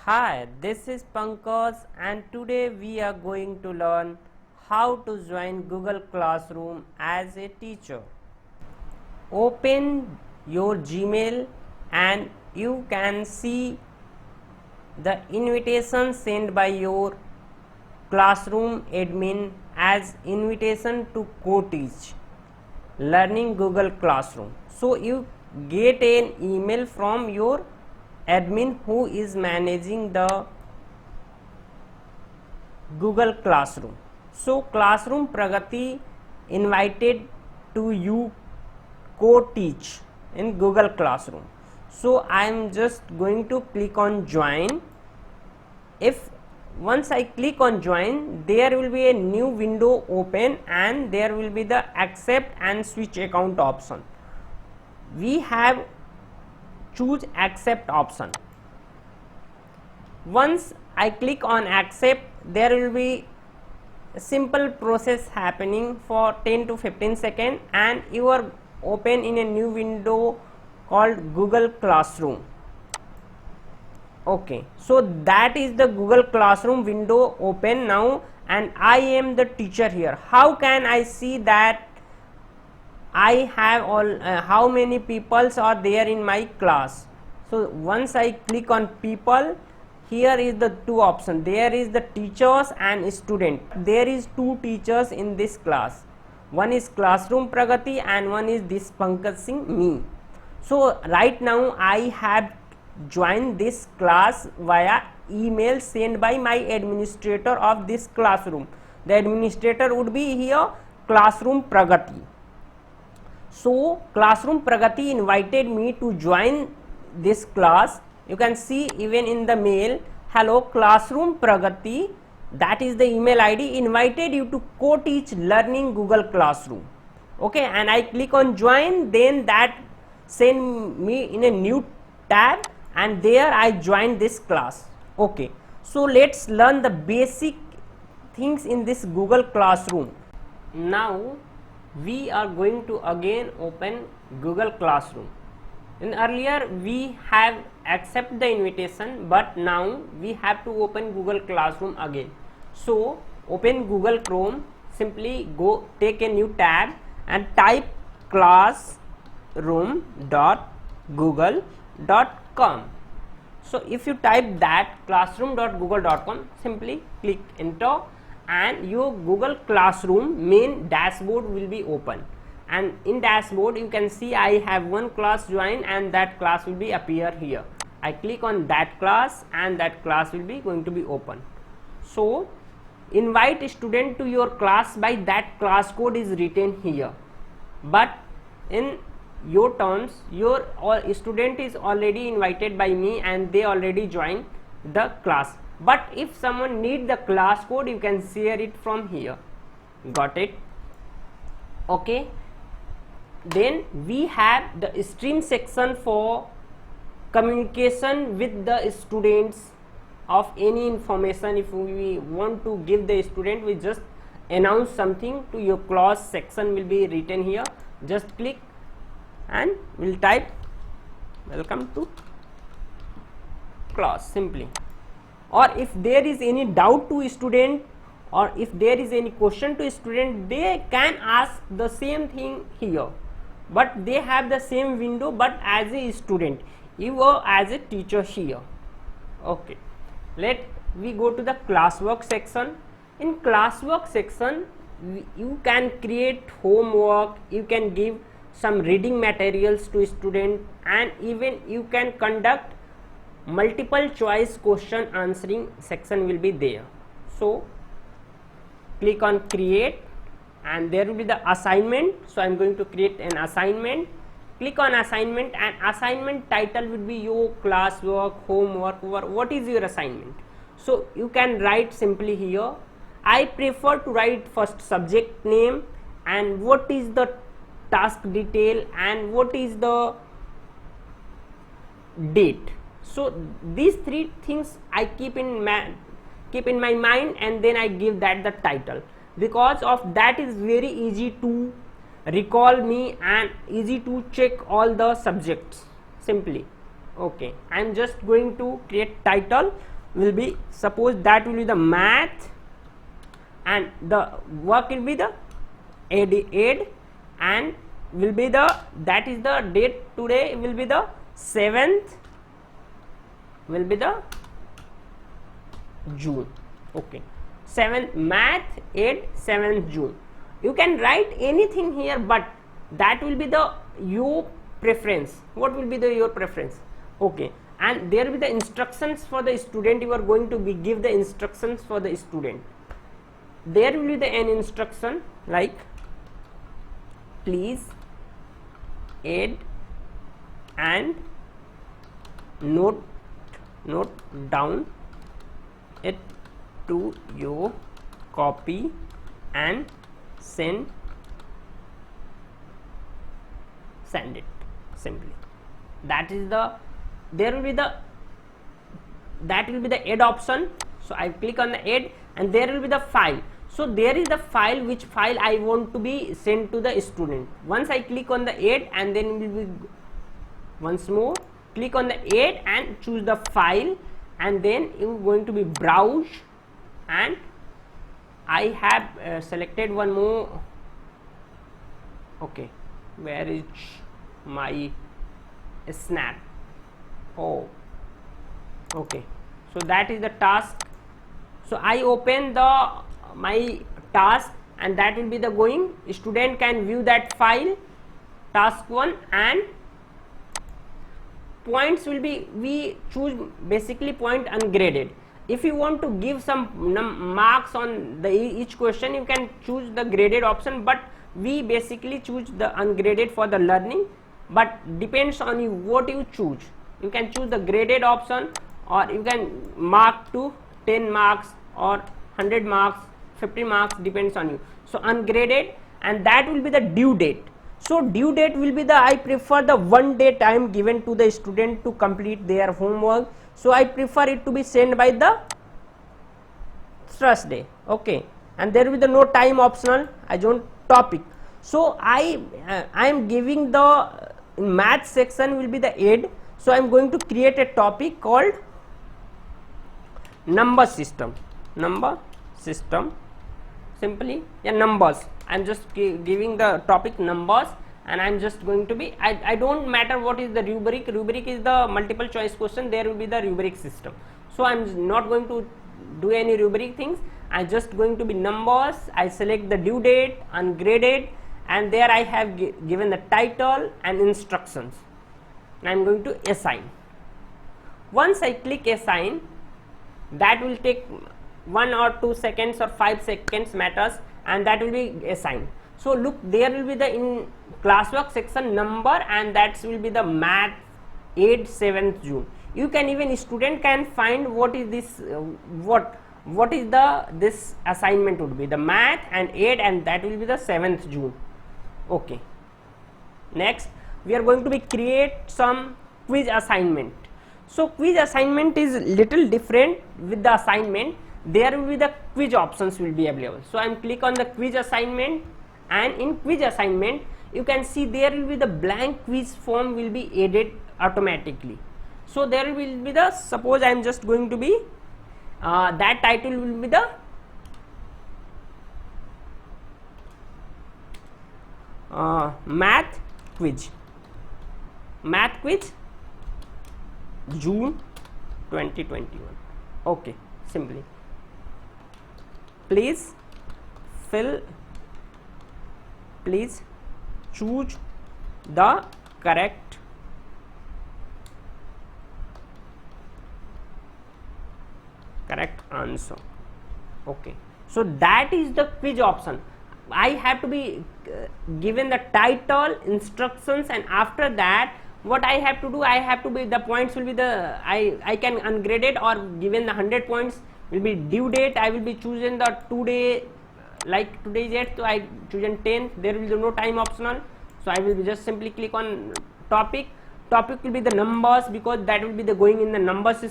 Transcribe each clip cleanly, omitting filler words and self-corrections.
Hi, this is Pankaj and today we are going to learn how to join Google Classroom as a teacher. Open your Gmail and you can see the invitation sent by your classroom admin as invitation to co-teach learning Google Classroom. So you get an email from your admin who is managing the Google Classroom. So Classroom Pragati invited to you co-teach in Google Classroom. So I am just going to click on join. If once I click on join, there will be a new window open and there will be the accept and switch account option. We have choose accept option. Once I click on accept, there will be a simple process happening for 10 to 15 seconds and you are open in a new window called Google Classroom. Okay, so that is the Google Classroom window open now and I am the teacher here. How can I see that I have all how many peoples are there in my class? So once I click on people, here is the two options. There is the teachers and student. There is two teachers in this class. One is Classroom Pragati and one is this Pankaj Singh, me. So right now I have joined this class via email sent by my administrator of this classroom. The administrator would be here Classroom Pragati. So Classroom Pragati invited me to join this class. You can see even in the mail, hello Classroom Pragati, that is the email ID, invited you to co-teach learning Google Classroom. Okay, and I click on join, then that send me in a new tab and there I join this class. Okay, so let's learn the basic things in this Google Classroom. Now we are going to again open Google Classroom. In earlier we have accept the invitation, but now we have to open Google Classroom again. So open Google Chrome, simply go take a new tab and type classroom.google.com. So if you type that classroom.google.com, simply click enter and your Google Classroom main dashboard will be open, and in dashboard you can see I have one class joined and that class will be appear here. I click on that class and that class will be going to be open. So invite a student to your class by that class code is written here, but in your terms your student is already invited by me and they already joined the class. But if someone need the class code, you can share it from here. Got it? Okay, then we have the stream section for communication with the students of any information. If we want to give the student, we just announce something to your class section will be written here. Just click and we'll type welcome to class simply. Or if there is any doubt to a student or if there is any question to a student, they can ask the same thing here, but they have the same window but as a student, you are as a teacher here. Okay, let we go to the classwork section. In classwork section you can create homework, you can give some reading materials to student, and even you can conduct multiple choice question answering section will be there. So click on create and there will be the assignment. So I am going to create an assignment. Click on assignment and assignment title will be your classwork, homework, or what is your assignment. So you can write simply here. I prefer to write first subject name and what is the task detail and what is the date. So these three things I keep in my mind and then I give that the title. Because of that is very easy to recall me and easy to check all the subjects simply. Okay, I am just going to create title. will be, suppose that will be the math, and the work will be the aid, and will be the, that is the date today will be the 7th, will be the June. Okay, 7th math, 7th June. You can write anything here, but that will be the your preference. What will be the your preference? Okay, and there will be the instructions for the student. You are going to be give the instructions for the student. There will be the an instruction like, please add and note down it to your copy and send it simply. That is the, there will be the, that will be the add option. So I click on the add, and there will be the file. So there is the file, which file I want to be sent to the student. Once I click on the add, and then will be once more click on the add and choose the file, and then you are going to be browse, and I have selected one more. Okay, where is my snap? Oh, okay, so that is the task. So I open the my task, and that will be the going, student can view that file, task 1, and points will be, we choose basically point ungraded. If you want to give some marks on the each question, you can choose the graded option, but we basically choose the ungraded for the learning. But depends on you what you choose. You can choose the graded option, or you can mark to 10 marks or 100 marks, 50 marks, depends on you. So ungraded, and that will be the due date. So due date will be the, I prefer the 1 day time given to the student to complete their homework. So I prefer it to be sent by the Thursday. Okay, and there will be the no time optional. I don't topic. So I am giving the, in math section will be the aid. So I am going to create a topic called number system. Simply, yeah, numbers. I am just giving the topic numbers, and I am just going to be, I don't matter what is the rubric. Rubric is the multiple choice question. There will be the rubric system. So I am not going to do any rubric things. I just going to be numbers. I select the due date, ungraded, and there I have given the title and instructions. I am going to assign. Once I click assign, that will take 1 or 2 seconds or 5 seconds matters, and that will be assigned. So look, there will be the in classwork section number, and that will be the math 8 7th June. You can even, student can find what is this, what is the, this assignment would be the math and 8, and that will be the 7th June. Okay, next we are going to be create some quiz assignment. So quiz assignment is little different with the assignment. There will be the quiz options will be available. So I am click on the quiz assignment, and in quiz assignment you can see there will be the blank quiz form will be added automatically. So there will be the, suppose I am just going to be that title will be the math quiz June 2021. Okay, simply please choose the correct answer. Okay, so that is the quiz option. I have to be given the title, instructions, and after that what I have to do, I have to be, the points will be the, I can ungraded or given the 100 points will be due date. I will be choosing the today, like today is 8th, so I chosen 10th. There will be no time optional, so I will be just simply click on topic. Topic will be the numbers, because that will be the going in the numbers.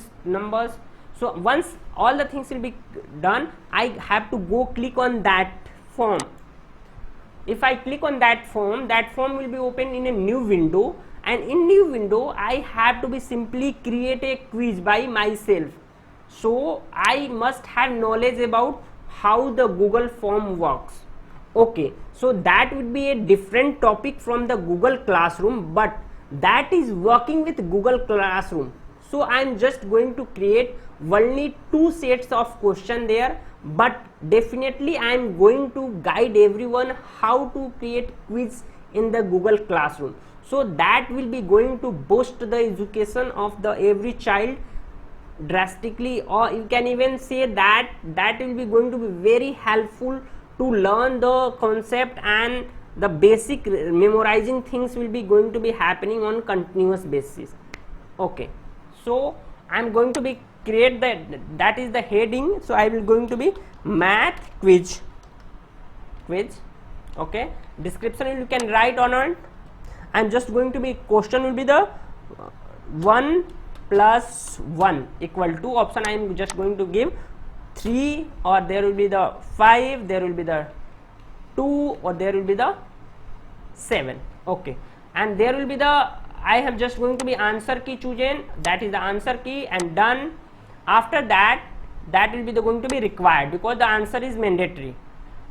So once all the things will be done, I have to go click on that form. If I click on that form will be open in a new window, and in new window I have to be simply create a quiz by myself. So I must have knowledge about how the Google form works. Okay, so that would be a different topic from the Google Classroom, but that is working with Google Classroom. So I am just going to create only 2 sets of question there, but definitely I am going to guide everyone how to create quiz in the Google Classroom. So that will be going to boost the education of the every child drastically, or you can even say that that will be going to be very helpful to learn the concept, and the basic memorizing things will be going to be happening on continuous basis. Okay, so I am going to be create that is the heading. So I will going to be math quiz. Okay, description you can write on it. I am just going to be question will be the 1 plus 1 equal to option. I am just going to give 3, or there will be the 5, there will be the 2, or there will be the 7. Okay, and there will be the, I have just going to be answer key chosen, that is the answer key, and done. After that, that will be the going to be required because the answer is mandatory.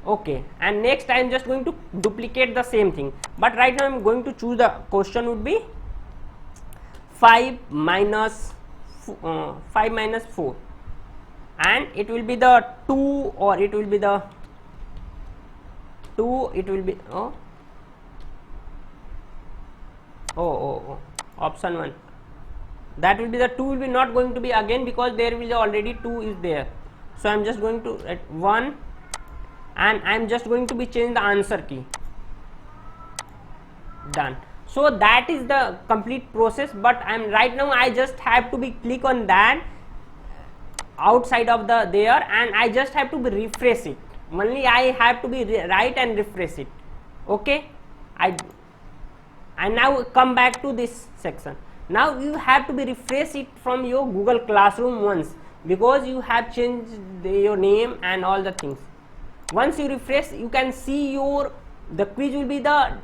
Okay, and next I am just going to duplicate the same thing, but right now I am going to choose the question would be 5 minus 4, and it will be the 2, or it will be the 2, it will be option 1, that will be the 2 will be not going to be again because there will be already 2 is there. So I am just going to at 1, and I am just going to be change the answer key. Done. So that is the complete process, but I am right now I just have to be click on that outside of the there, and I just have to be refresh it. Only I have to be write and refresh it. Okay, I now come back to this section. Now you have to be refresh it from your Google Classroom once, because you have changed your name and all the things. Once you refresh, you can see your the quiz will be the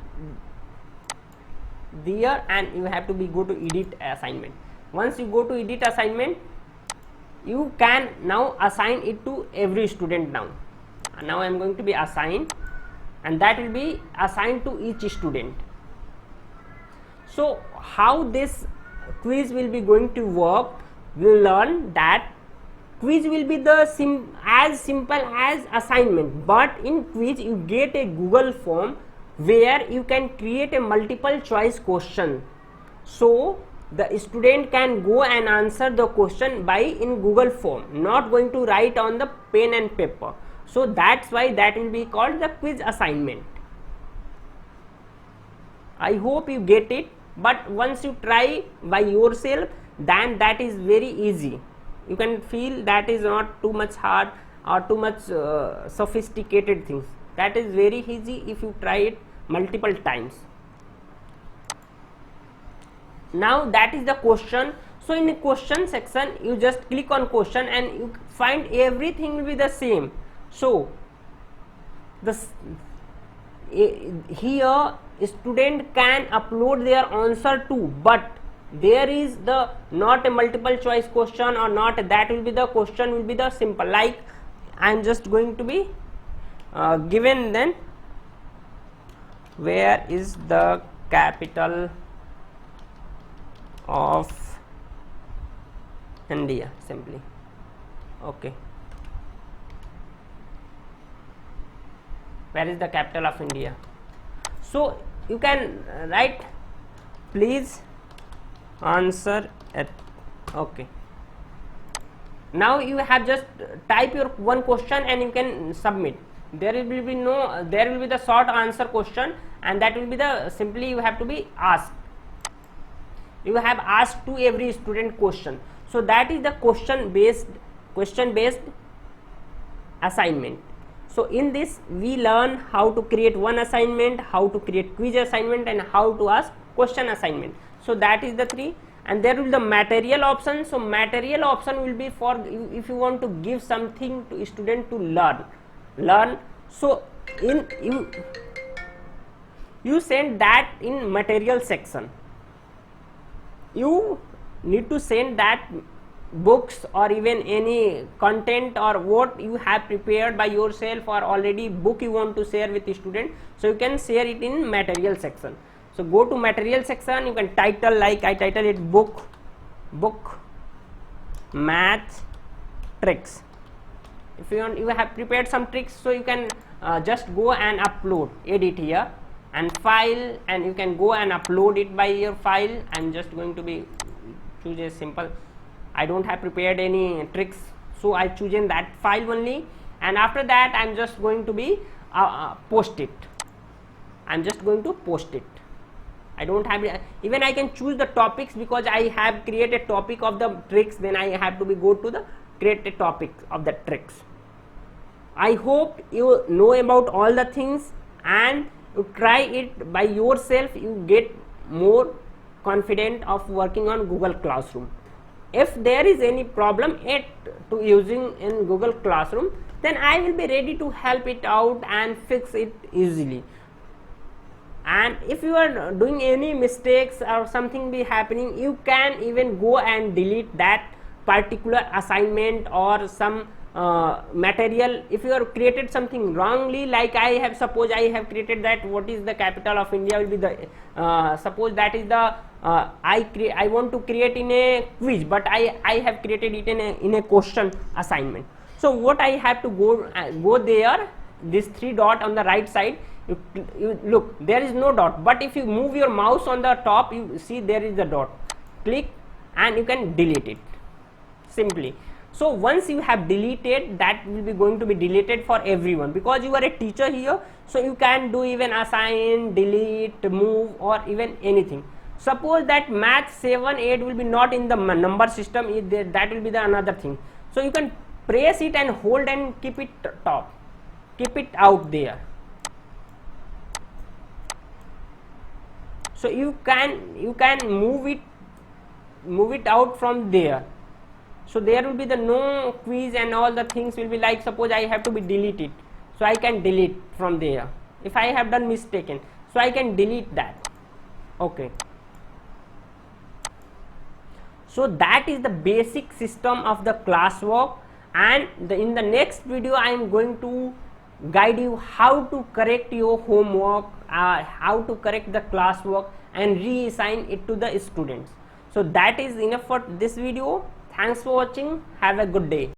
there, and you have to be go to edit assignment. Once you go to edit assignment, you can now assign it to every student. Now I am going to be assign, and that will be assigned to each student. So how this quiz will be going to work, we'll learn that quiz will be the as simple as assignment, but in quiz you get a Google form where you can create a multiple choice question. So the student can go and answer the question by in Google form, not going to write on the pen and paper. So that's why that will be called the quiz assignment. I hope you get it, but once you try by yourself, then that is very easy. You can feel that is not too much hard or too much sophisticated things. That is very easy if you try it multiple times. Now that is the question. So in the question section, you just click on question and you find everything will be the same. So this here student can upload their answer too, but there is the not a multiple choice question or not, that will be the question will be the simple, like I am just going to be given then where is the capital of India, simply. Okay, where is the capital of India? So you can write please answer it. Okay, now you have just type your one question and you can submit. There will be no, there will be the short answer question, and that will be the simply you have to be asked. You have asked to every student question. So that is the question based assignment. So in this we learn how to create one assignment, how to create quiz assignment, and how to ask question assignment. So that is the 3, and there will be the material option. So material option will be for you, if you want to give something to student to learn. So in you send that in material section. You need to send that books or even any content or what you have prepared by yourself or already book you want to share with the student, so you can share it in material section. So go to material section, you can title, like I title it book math tricks. If you want, you have prepared some tricks, so you can just go and upload, edit here and file, and you can go and upload it by your file. I'm just going to be choose a simple, I don't have prepared any tricks, so I choose in that file only, and after that I'm just going to be post it. I'm just going to post it. I don't have, even I can choose the topics, because I have created topic of the tricks, then I have to be go to the create a topic of the tricks. I hope you know about all the things and you try it by yourself, you get more confident of working on Google Classroom. If there is any problem to using in Google Classroom, then I will be ready to help it out and fix it easily. And if you are doing any mistakes or something be happening, you can even go and delete that particular assignment or some material. If you have created something wrongly, like I have, suppose I have created that what is the capital of India will be the suppose that is the I want to create in a quiz, but I have created it in a question assignment. So what I have to go there, this 3 dot on the right side, you look, there is no dot, but if you move your mouse on the top, you see there is the dot, click and you can delete it simply. So once you have deleted, that will be going to be deleted for everyone, because you are a teacher here, so you can do even assign, delete, move or even anything. Suppose that math 7, 8 will be not in the number system, that will be the another thing. So you can press it and hold and keep it top, keep it out there. So you can move it out from there. So there will be the no quiz and all the things will be, like suppose I have to be deleted, so I can delete from there. If I have done mistaken, so I can delete that. Okay. So that is the basic system of the classwork, and in the next video I am going to guide you how to correct your homework, how to correct the classwork and reassign it to the students. So that is enough for this video. Thanks for watching. Have a good day.